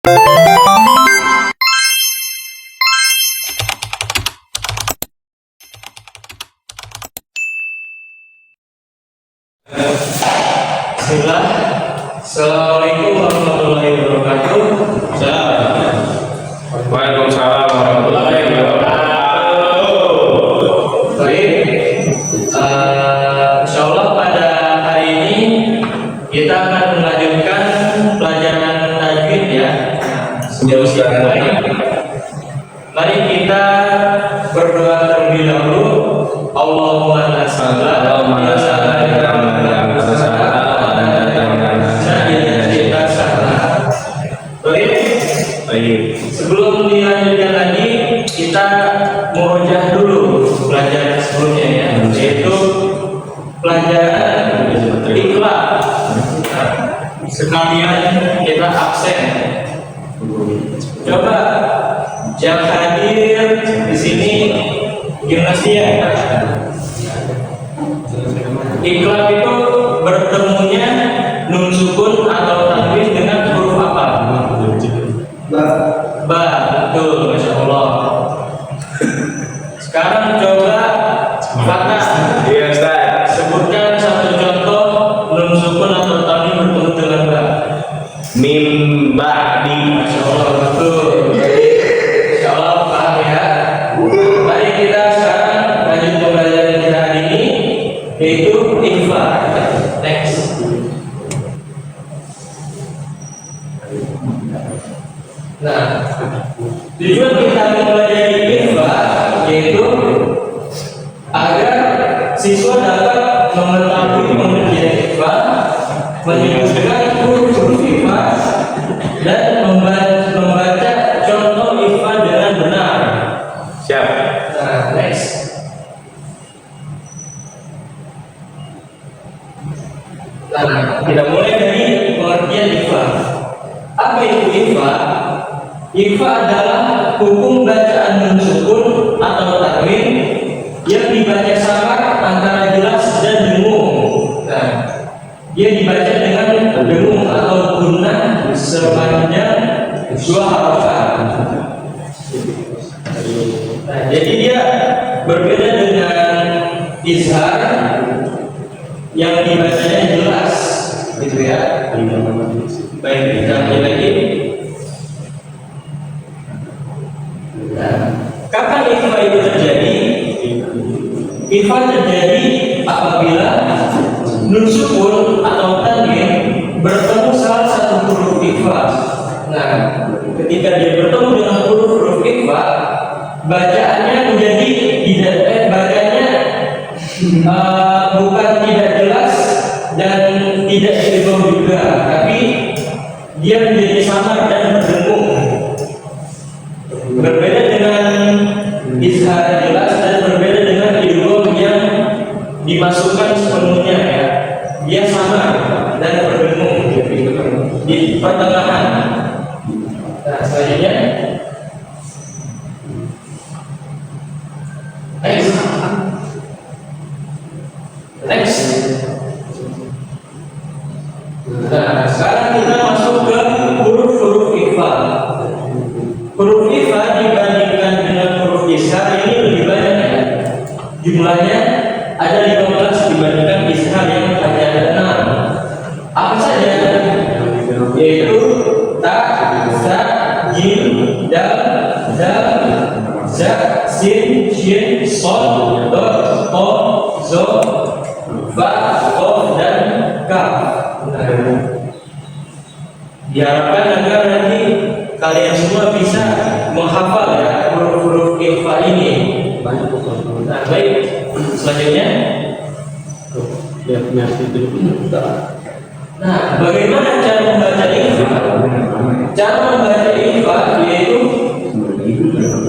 Bismillah. Assalamualaikum warahmatullahi wabarakatuh. Waalaikumsalam warahmatullahi wabarakatuh. Baik, insyaallah pada hari ini kita akan melanjutkan pelajaran tajwid ya. Sejauh ini, mari kita berdoa terlebih dahulu. Allahumma la sahla illa Sebelum dilanjutkan lagi, kita murojaah dulu pelajaran sebelumnya ya, yaitu pelajaran ikhlaq. Sekalian kita absen. Coba yang hadir di sini gimnasia. Ikhlaq itu bertemunya nun sukun atau tanwin dengan huruf apa? Ba, betul, masya Allah. Sekarang coba Fatah. Iya Ustaz. Sebutkan satu contoh nun sukun atau tanwin bertemu dengan ba. Mim ba'di. Masya Allah, betul. Insya Allah paham ya. Mari kita sekarang lanjut pembelajaran kita hari ini, yaitu ikhfa. Next. Nah, tujuan kita mempelajari ikhfa yaitu agar siswa dapat mengetahui pengertian ikhfa, menyebutkan huruf ikhfa, dan membaca contoh ikhfa dengan benar. Siap. Nah, next. Nah, kita mulai dari pengertian ikhfa. Apa itu ikhfa? Ikhfa adalah hukum bacaan nun sukun atau tanwin yang dibaca samar antara jelas dan dengung. Nah, dia dibaca dengan dengung atau gunnah sepanjang dua harokat. Nah, jadi dia berbeda dengan izhar yang dibacanya jelas, gitu ya. Baik, kita mulai lagi. Nah, kapan ikhfa itu terjadi? Ikhfa terjadi apabila nun sukun atau tanwin bertemu salah satu huruf ikhfa. Nah, ketika dia bertemu dengan huruf ikhfa, bacaannya menjadi bacanya bukan tidak jelas dan tidak idgham juga, tapi dia menjadi samar dan berdengung. Berbeda dengan izhar jelas dan berbeda dengan idgham yang dimasukkan sepenuhnya ya. Dia samar dan berdengung di pertengahan. Nah, selanjutnya next. Nah, sekarang kita masuk ke huruf-huruf ikhfa. Huruf ikhfa dibandingkan dengan huruf izhar ini lebih banyak ya. Jumlahnya ada 15 dibandingkan izhar yang hanya ada 6. Apa saja? Yaitu ta, za, jim, dal, za, sin, shin, son, dot, to, zo, fa, qaf, dan kaf. Diharapkan agar nanti kalian semua bisa menghafal ya huruf-huruf ikhfa ini. Nah, baik. Selanjutnya, nah, bagaimana cara membaca ikhfa? Cara membaca ikhfa yaitu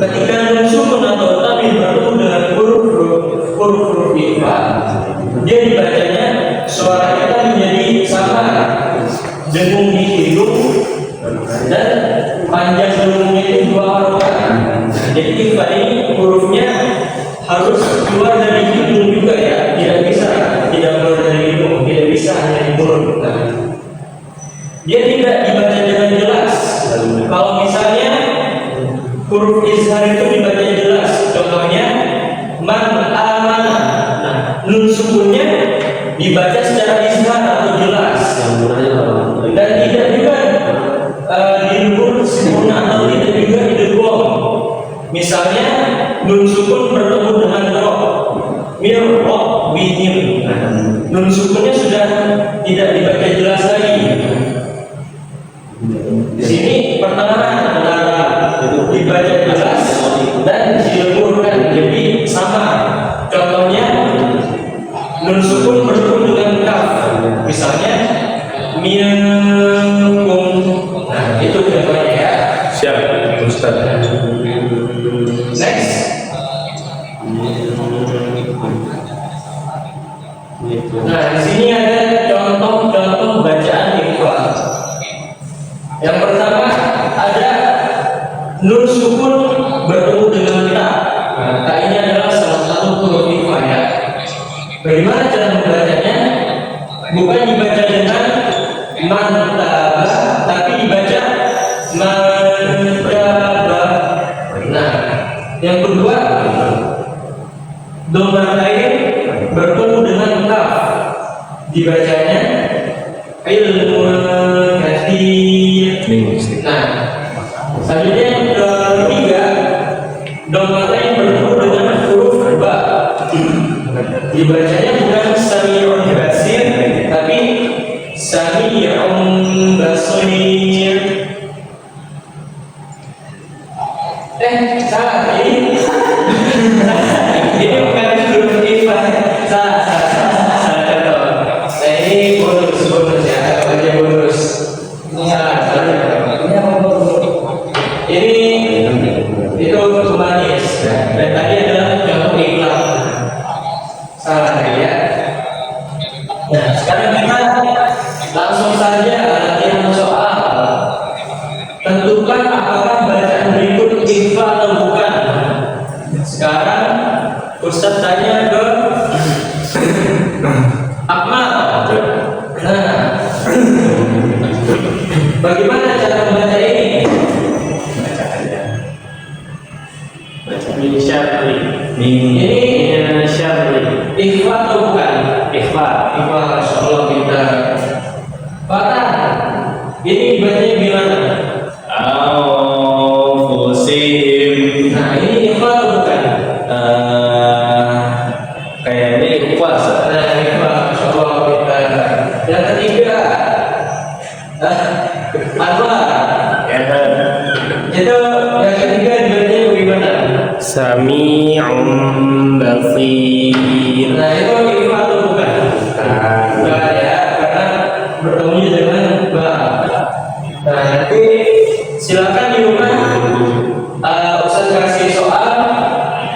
ketika nun sukun atau tanwin bertemu dengan huruf ikhfa, dia dibacanya suara kita menjadi samar, dengung di hidung, dan panjang dengungnya itu 2 harokat. Jadi ikhfa ini hurufnya harus keluar dari hidung juga ya, tidak bisa tidak keluar dari hidung, tidak bisa hanya di mulut. Dia tidak dibaca dengan jelas. huruf izhar itu dibaca jelas. Contohnya man amana. Nah, nun sukunnya dibaca secara izhar atau jelas. Dan tidak juga didubur sempurna atau tidak juga didubur. Misalnya nun sukun bertemu dengan roh, mirroh, winim. Nun sukunnya sudah tidak dibaca jelas lagi. Di sini pertengahan antara dibaca jelas dan dileburkan, jadi sama. Contohnya nun sukun bertemu dengan kaf, misalnya minkum. Nah, itu contohnya ya. Siap, Ustaz. Next. Nah, di sini ada contoh-contoh bacaan ikhfa. Yang pertama ada nun sukun bertemu dengan ta. Nah, ta ini adalah salah satu huruf ikhfa ya. Bagaimana cara membacanya? Bukan dibaca dengan mantaba, tapi dibaca mantaba. Nah, yang kedua domain bertemu dengan kaf, dibacanya ilmun katsir. Nah, selanjutnya yang ketiga domain bertemu dengan huruf ba, dibacanya bukan sami'un basir tapi sami'un basir. Salah ini. Ini bukan huruf ikhfa. Salah contoh. Nah, ini bonus ya, baca bonus. Salah. Ini itu humanis dan tadi adalah contoh iklan. Salah ya. Nah, sekarang kita langsung saja latihan soal. Tentukan apakah bacaan berikut ikhfa atau bukan. Sekarang Ustaz tanya ke Akmal. Nah, bagaimana cara membaca ini? Min syarri. Ini syarri. ikhfa atau bukan? Ikhfa. Ikhfa, insyaallah kita. Fatah. Ini dibacanya gimana? Anfusihim. Nah, ini ikhfa atau bukan? Kayaknya ikhfa. Nah, ikhfa, insyaallah kita. Yang ketiga, apa? Itu yang ketiga dibacanya bagaimana? Sami'un basir. Nah, itu ikhfa atau bukan? Bukan ya, karena bertemu dengan ba. Nah, nanti silakan di rumah Ustaz kasih soal,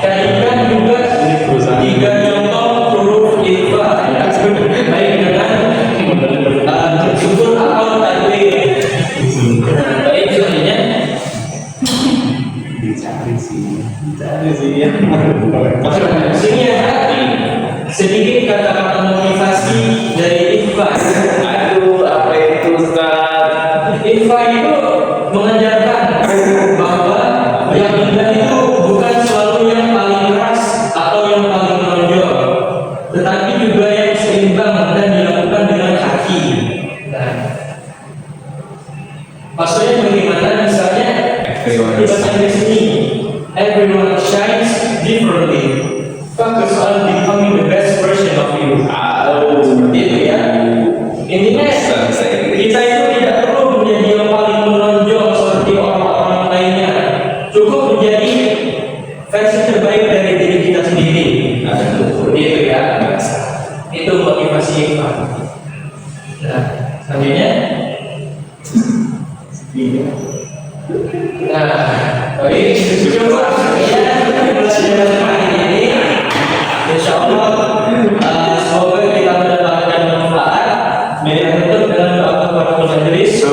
carikan juga 3 contoh huruf ikhfa ya, baik dengan sukun atau tanwin. Baik, selanjutnya sini ada sedikit kata-kata motivasi dari ikhfa. Aduh, apa itu Ustaz? Ikhfa itu mengajarkan bahwa yang indah itu bukan selalu yang paling keras atau yang paling menonjol, tetapi juga yang seimbang dan dilakukan dengan hati. Nah, maksudnya bagaimana? Misalnya dibaca di sini, everyone shines differently. Focus on becoming the best version of you. Seperti itu ya. Intinya kita itu tidak perlu menjadi yang paling menonjol seperti orang-orang lainnya. Cukup menjadi versi terbaik dari diri kita sendiri. Seperti itu ya. Itu motivasi ikhfa. Nah, selanjutnya. Nah, baik, coba ya belajar hari ini. Insya Allah, semoga kita mendapatkan manfaat. Mari tutup dengan doa kepada majelis.